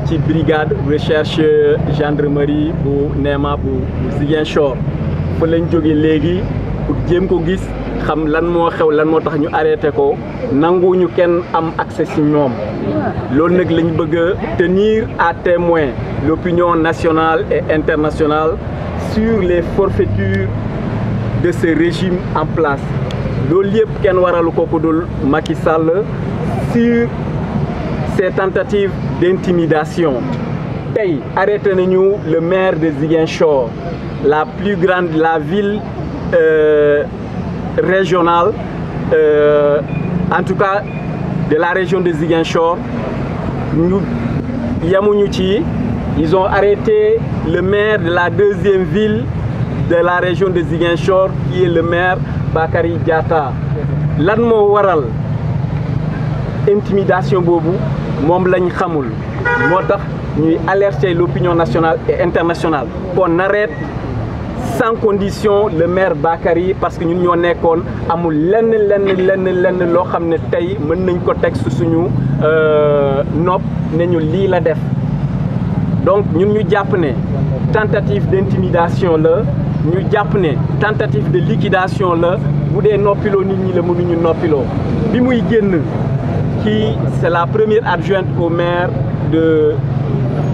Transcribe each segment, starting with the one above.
ci brigade recherche gendarmerie bu Néma bu Ziguinchor fa lañ jóge léegi pour jéem ko gis xam lan moo xew lan moo tax ñu arrêté ko nanguñu kenn am accès ci ñoom loolu nag lañ bëgg a tenir à témoin l'opinion nationale et internationale sur les forfaitures de ce régime en place loolu yëpp kenn waralu ko ku dul Macky Sall sur ces tentatives d'intimidation. Tey arrêté nañu le maire de Ziguinchor, la plus grande, la ville régionale, en tout cas de la région de Ziguinchor. Ils ont arrêté le maire de la deuxième ville de la région de Ziguinchor, qui est le maire Bakary Diatta. Lan moo waral intimidation boobu moom lañ xamul moo tax ñuy alerter l'opinion nationale et internationale qu'on arrête sans condition le maire Bakary parce que ñun ñoo nekkoon amul lenn loo xam ne tey mën nañ ko teg suñu nopp ne ñu lii la def donc ñun ñu jàpp ne tentative d'intimidation la ñu jàpp ne tentative de liquidation la bu dee noppiloo nit ñi la mënuñu noppiloo bi muy génn kii c'est la première adjointe au maire de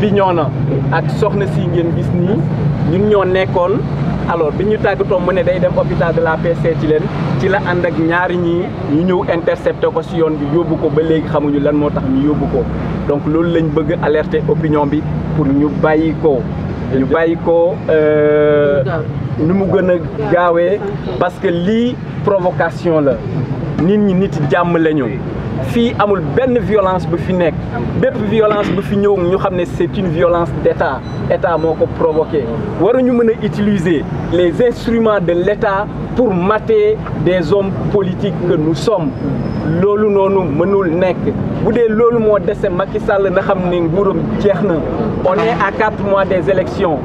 Bignona ak soxna si ngeen gis nii ñun ñoo nekkoon alors bi ñu tàggatoo mu ne day dem hôpital de la PC ci la ànd ak ñaari ñi ñu ñëw intercepté ko ci yoon bi yóbbu ko ba léegi xamuñu lan moo tax ñu yóbbu ko donc loolu lañ bëgg alerter opinion bi pour ñu bàyyi ko nu mu gën a gaawee parce que lii provocation la nit ñi nit jàmm lañu fii amul benn violence bu fi nekk bépp violence bu fi ñëw ñu xam ne c'est une violence d'État État moo ko provoqué waruñu mën a utiliser les instruments de l'État pour mater des hommes politiques que nous sommes loolu noonu mënul nekk bu dee loolu moo dese Macky Sall na xam ne nguuram jeex na on est à 4 mois des élections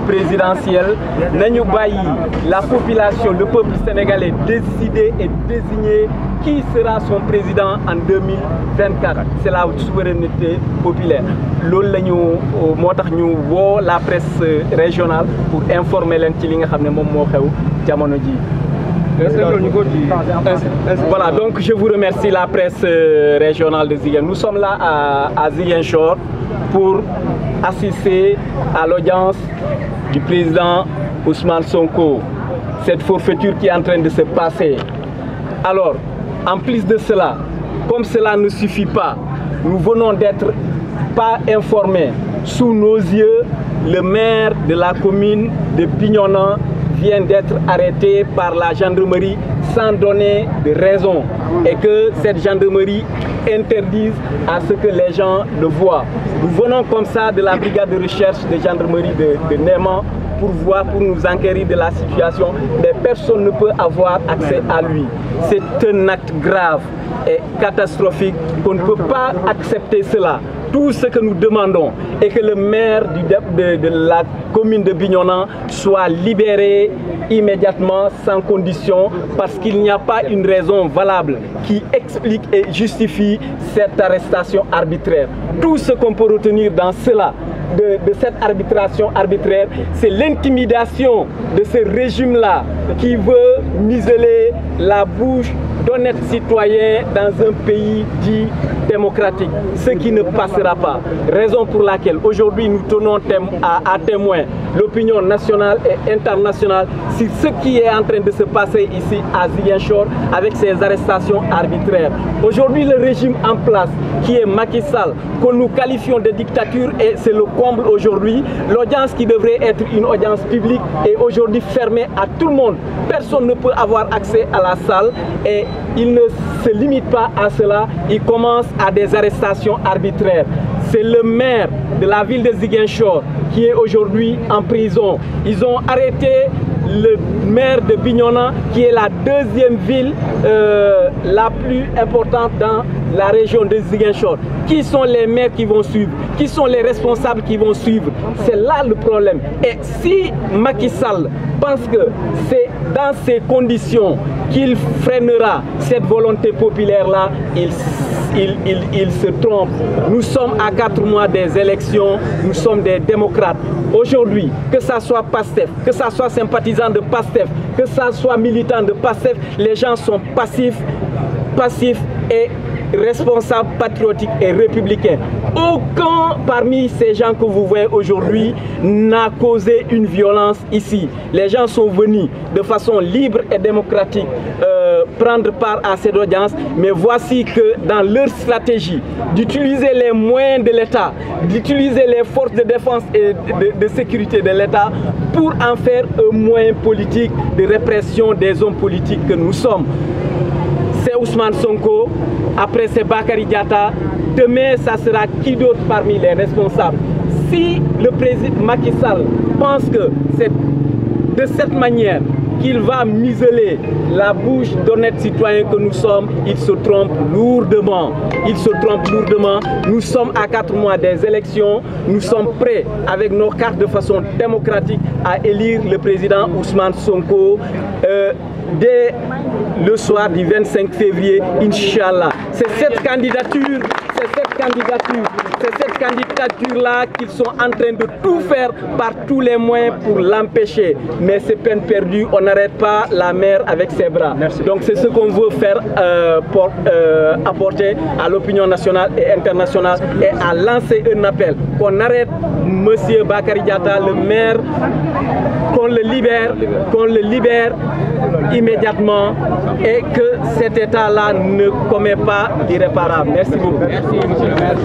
présidentielles nañu bàyyi la population le peuple sénégalais décider et désigner qui sera son président en 2024 c'est la souveraineté populaire loolu la ñu moo tax ñu woo la presse régionale pour informer leen ci li nga xam ne moom moo xew jamono ji. Voilà, donc je vous remercie la presse régionale de Ziguinchor. Nous sommes là à Ziguinchor pour assister à l'audience du président Ousmane Sonko. Cette forfaiture qui est en train de se passer. Alors, en plus de cela, comme cela ne suffit pas, nous venons d'être pas informés. Sous nos yeux, le maire de la commune de Bignona vient d'être arrêté par la gendarmerie sans donner de raison et que cette gendarmerie interdise à ce que les gens le voient. Nous venons comme ça de la brigade de recherche de gendarmerie de Néma pour voir, pour nous enquérir de la situation, mais personne ne peut avoir accès à lui. C'est un acte grave et catastrophique qu'on ne peut pas accepter cela. Tout ce que nous demandons est que le maire de la commune de Bignona soit libéré immédiatement, sans condition, parce qu'il n'y a pas une raison valable qui explique et justifie cette arrestation arbitraire. Tout ce qu'on peut retenir dans cela, de cette arbitration arbitraire, c'est l'intimidation de ce régime-là qui veut museler la bouche d'honnêtes citoyens dans un pays dit démocratique, ce qui ne passera pas. Raison pour laquelle aujourd'hui nous tenons à témoin l'opinion nationale et internationale sur ce qui est en train de se passer ici à Ziguinchor avec ces arrestations arbitraires. Aujourd'hui le régime en place qui est Macky Sall, que nous qualifions de dictature, et c'est le comble aujourd'hui. L'audience qui devrait être une audience publique est aujourd'hui fermée à tout le monde. Personne ne peut avoir accès à la salle et il ne se limite pas à cela, il commence à des arrestations arbitraires. C'est le maire de la ville de Ziguinchor qui est aujourd'hui en prison. Ils ont arrêté le maire de Bignona qui est la deuxième ville la plus importante dans la région de Ziguinchor. Qui sont les maires qui vont suivre? Qui sont les responsables qui vont suivre? C'est là le problème. Et si Macky Sall pense que c'est dans ces conditions qu'il freinera cette volonté populaire-là, il se trompe. Nous sommes à 4 mois des élections, nous sommes des démocrates. Aujourd'hui, que ça soit PASTEF, que ça soit sympathisant de PASTEF, que ça soit militant de PASTEF, les gens sont passifs et responsables, patriotiques et républicains. Aucun parmi ces gens que vous voyez aujourd'hui n'a causé une violence ici. Les gens sont venus de façon libre et démocratique prendre part à cette audience, mais voici que dans leur stratégie d'utiliser les moyens de l'État, d'utiliser les forces de défense et de sécurité de l'État pour en faire un moyen politique de répression des hommes politiques que nous sommes. C'est Ousmane Sonko, après c'est Bakary Diatta, demain ça sera qui d'autre parmi les responsables. Si le président Macky Sall pense que c'est de cette manière qu'il va museler la bouche d'honnêtes citoyens que nous sommes, il se trompe lourdement. Il se trompe lourdement. Nous sommes à 4 mois des élections. Nous sommes prêts, avec nos cartes de façon démocratique, à élire le président Ousmane Sonko dès le soir du 25 février, Inch'Allah. C'est cette candidature-là qu'ils sont en train de tout faire par tous les moyens pour l'empêcher. Mais c'est peine perdue, on n'arrête pas la mer avec ses bras. Merci. Donc c'est ce qu'on veut faire apporter à l'opinion nationale et internationale et à lancer un appel qu'on arrête M. Bakary Diatta, le maire, qu'on le libère immédiatement et que cet État-là ne commet pas d'irréparable. Merci beaucoup. Merci, monsieur le maire.